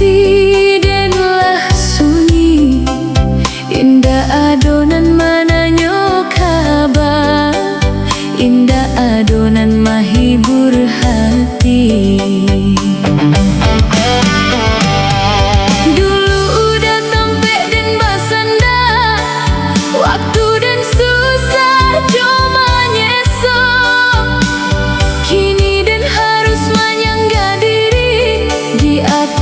sepi denlah sunyi, indah adonan mananya kabar, indah adonan mahibur hati.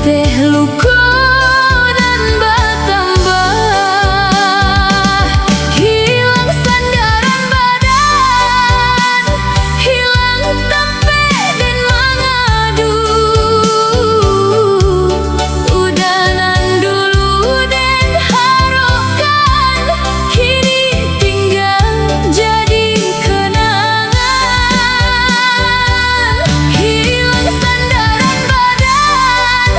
Teh luka dan bertambah, hilang sandaran badan, hilang tempe dan mengadu. Udanan dulu dan harokan, kini tinggal jadi kenangan. Hilang sandaran badan,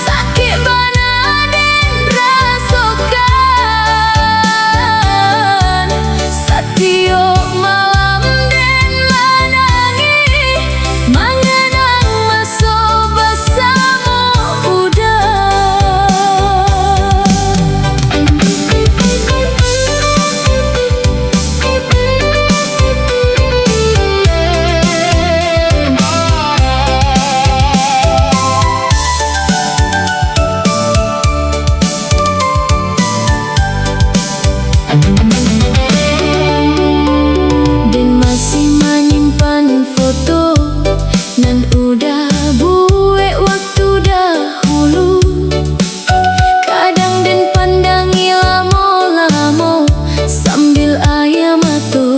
sakit bana den rasokan. Satio malam den lanangi, mengenang masa bersama dan masih menyimpan foto nan udah buat waktu dahulu. Kadang dan pandangi lamo-lamo sambil air mata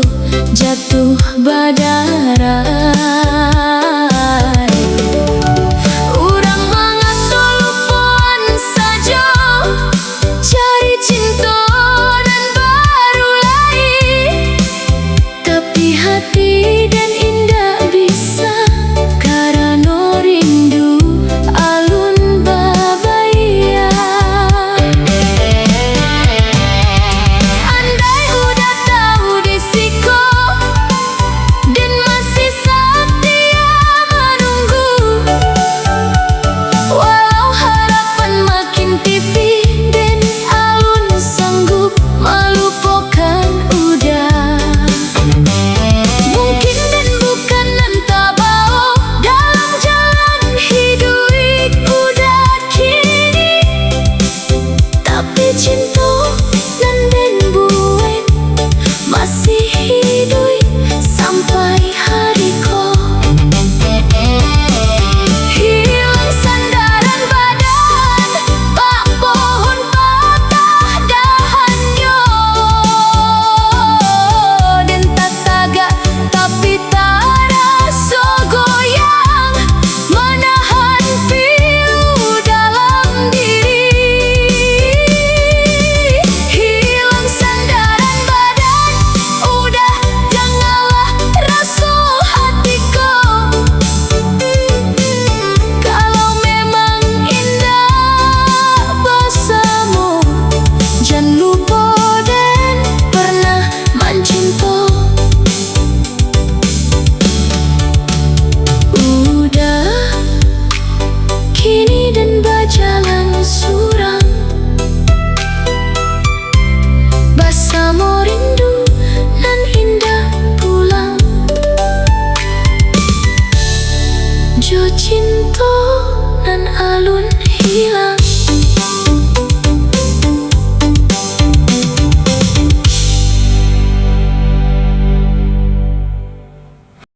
jatuh badarai. Urang mengata lupakan saja, cari cinta dan baru lagi, tapi hati dan